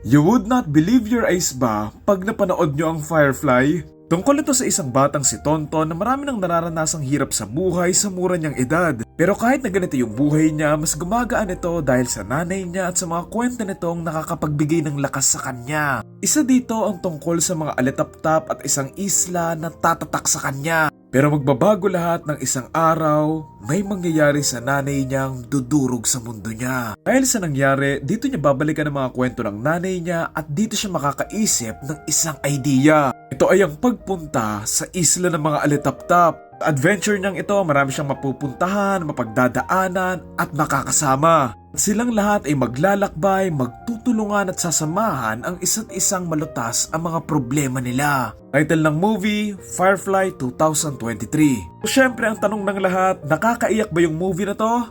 You would not believe your eyes ba pag napanood nyo ang Firefly? Tungkol ito sa isang batang si Tonton na marami nang nararanasang hirap sa buhay sa mura niyang edad. Pero kahit na ganito yung buhay niya, mas gumagaan ito dahil sa nanay niya at sa mga kwento nitong nakakapagbigay ng lakas sa kanya. Isa dito ang tungkol sa mga alitaptap at isang isla na tatatak sa kanya. Pero magbabago lahat ng isang araw, may mangyayari sa nanay niyang dudurog sa mundo niya. Dahil sa nangyari, dito niya babalikan ang mga kwento ng nanay niya at dito siya makakaisip ng isang idea. Ito ay ang pagpunta sa isla ng mga alitaptap. Adventure niyang ito, marami siyang mapupuntahan, mapagdadaanan at makakasama. Silang lahat ay maglalakbay, magtutulungan at sasamahan ang isa't isang malutas ang mga problema nila. Title ng movie, Firefly 2023. So, syempre ang tanong ng lahat, nakakaiyak ba yung movie na to?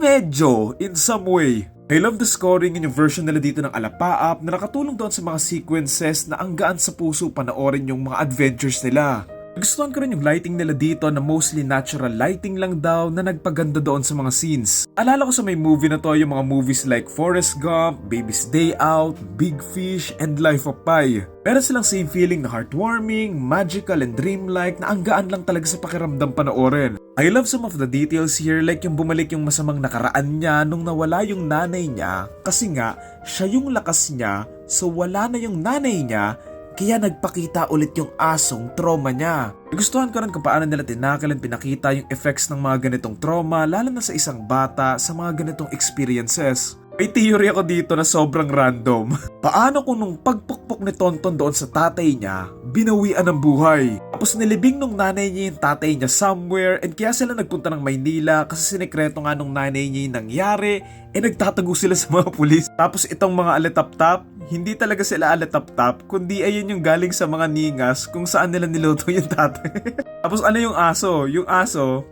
Medyo, in some way. I love the scoring and yung version nila dito ng Alapaap na nakatulong doon sa mga sequences na ang gaan sa puso panoorin yung mga adventures nila. Nagustuhan ko rin yung lighting nila dito na mostly natural lighting lang daw na nagpaganda doon sa mga scenes. Alala ko sa may movie na to yung mga movies like Forrest Gump, Baby's Day Out, Big Fish, and Life of Pi. Meron silang same feeling na heartwarming, magical, and dreamlike na ang gaan lang talaga sa pakiramdam panoorin. I love some of the details here like yung bumalik yung masamang nakaraan niya nung nawala yung nanay niya kasi nga siya yung lakas niya so wala na yung nanay niya. Kaya nagpakita ulit yung asong trauma niya. Nagustuhan ko rin kung paano nila tinakal at pinakita yung effects ng mga ganitong trauma lalo na sa isang bata sa mga ganitong experiences. May theory ako dito na sobrang random. Paano kung nung pagpukpok ni Tonton doon sa tatay niya, binawian ng buhay? Tapos nilibing nung nanay niya yung tatay niya somewhere and kaya sila nagpunta ng Maynila kasi sinekreto nga nung nanay niya yung nangyari nagtatago sila sa mga pulis. Tapos itong mga alitaptap, hindi talaga sila alitaptap kundi ayun yung galing sa mga ningas kung saan nila niluto yung tatay. Tapos ano yung aso? Yung aso,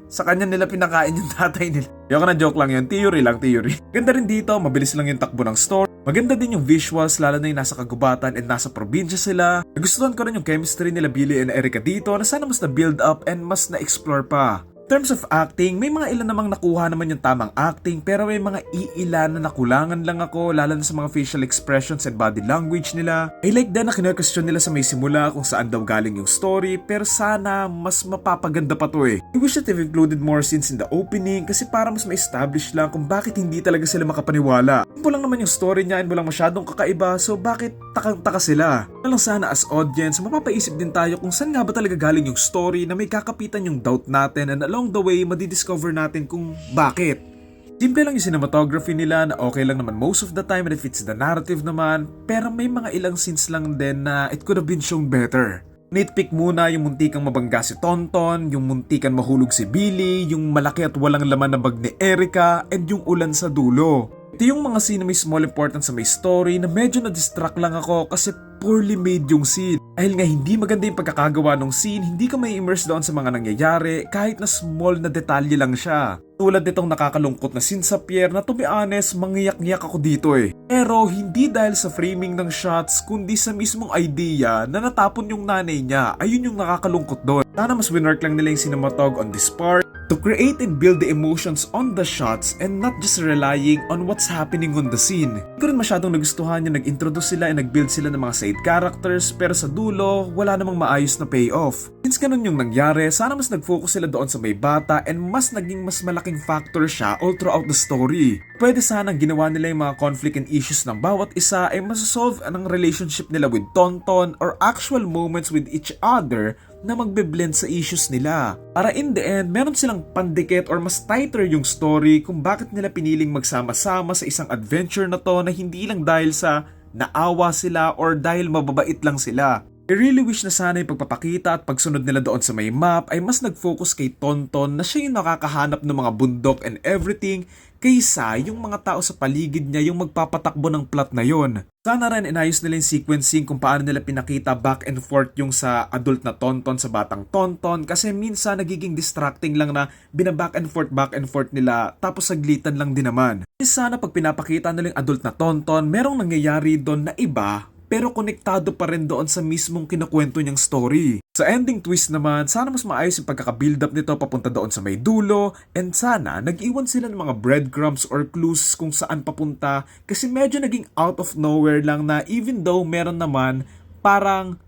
sa kanya nila pinakain yung tatay nila. Yung na joke lang yun, theory lang, theory. Ganda rin dito, mabilis lang yung takbo ng story. Maganda din yung visuals, lalo na yung nasa kagubatan and nasa probinsya sila. Nagustuhan ko rin yung chemistry nila Billy and Erica dito na sana mas na-build up and mas na-explore pa. In terms of acting, may mga ilan namang nakuha naman yung tamang acting pero may mga iilan na nakulangan lang ako lalo na sa mga facial expressions and body language nila. I like din na kine-question nila sa may simula kung saan daw galing yung story pero sana mas mapapaganda pa to eh. I wish that they've included more scenes in the opening kasi para mas ma-establish lang kung bakit hindi talaga sila makapaniwala. Simple lang naman yung story niya and walang masyadong kakaiba so bakit takang-taka sila? Walang sana as audience, mapapaisip din tayo kung saan nga ba talaga galing yung story na may kakapitan yung doubt natin and along the way, madidiscover natin kung bakit. Simple lang yung cinematography nila na okay lang naman most of the time and it fits the narrative naman, pero may mga ilang scenes lang din na it could have been shown better. Nitpick muna yung muntikang mabangga si Tonton, yung muntikan mahulog si Billy, yung malaki at walang laman na bag ni Erica, and yung ulan sa dulo. Ito yung mga scene na may small importance sa may story na medyo na-distract lang ako kasi poorly made yung scene. Dahil nga hindi maganda yung pagkakagawa ng scene, hindi ka may immerse doon sa mga nangyayari kahit na small na detalye lang siya. Tulad nitong nakakalungkot na scene sa pier na to be honest, mangiyak-ngiyak ako dito eh. Pero hindi dahil sa framing ng shots kundi sa mismong idea na natapon yung nanay niya, ayun yung nakakalungkot doon. Sana mas winwork lang nila yung cinematog on this part to create and build the emotions on the shots and not just relying on what's happening on the scene. Hindi ko rin masyadong nagustuhan yung nag-introduce sila and nag-build sila ng mga side characters pero sa dulo, wala namang maayos na payoff. Since ganun yung nangyari, sana mas nag-focus sila doon sa may bata and mas naging mas malaking factor siya all throughout the story. Pwede sanang ginawa nila yung mga conflict and issues ng bawat isa ay masasolve ang relationship nila with Tonton or actual moments with each other na magbe-blend sa issues nila. Para in the end, meron silang pandikit or mas tighter yung story kung bakit nila piniling magsama-sama sa isang adventure na to na hindi lang dahil sa naawa sila or dahil mababait lang sila. I really wish na sana yung pagpapakita at pagsunod nila doon sa may map ay mas nag-focus kay Tonton na siya yung nakakahanap ng mga bundok and everything kaysa yung mga tao sa paligid niya yung magpapatakbo ng plot na yon. Sana rin inayos nila yung sequencing kung paano nila pinakita back and forth yung sa adult na Tonton sa batang Tonton kasi minsan nagiging distracting lang na binaback and forth nila tapos saglitan lang din naman. Sana pag pinapakita nila yung adult na Tonton merong nangyayari doon na iba pero konektado pa rin doon sa mismong kinukwento niyang story. Sa ending twist naman, sana mas maayos yung pagkaka-build up nito papunta doon sa may dulo, and sana nag-iwan sila ng mga breadcrumbs or clues kung saan papunta, kasi medyo naging out of nowhere lang na even though meron naman parang,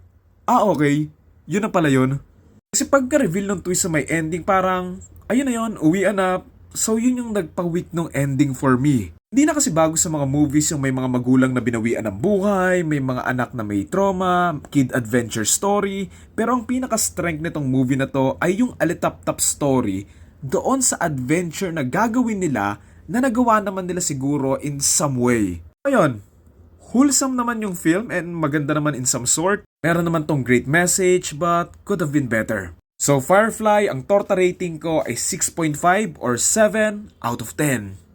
okay, yun na pala yun. Kasi pagka-reveal ng twist sa may ending, parang, ayun na yun, uwian na. So yun yung nagpa-weak ng ending for me. Hindi na kasi bago sa mga movies yung may mga magulang na binawian ng buhay, may mga anak na may trauma, kid adventure story, pero ang pinaka-strength nitong movie na to ay yung alitap-tap story doon sa adventure na gagawin nila na nagawa naman nila siguro in some way. Ayun, wholesome naman yung film and maganda naman in some sort. Meron naman tong great message but could have been better. So Firefly, ang torta rating ko ay 6.5 or 7 out of 10.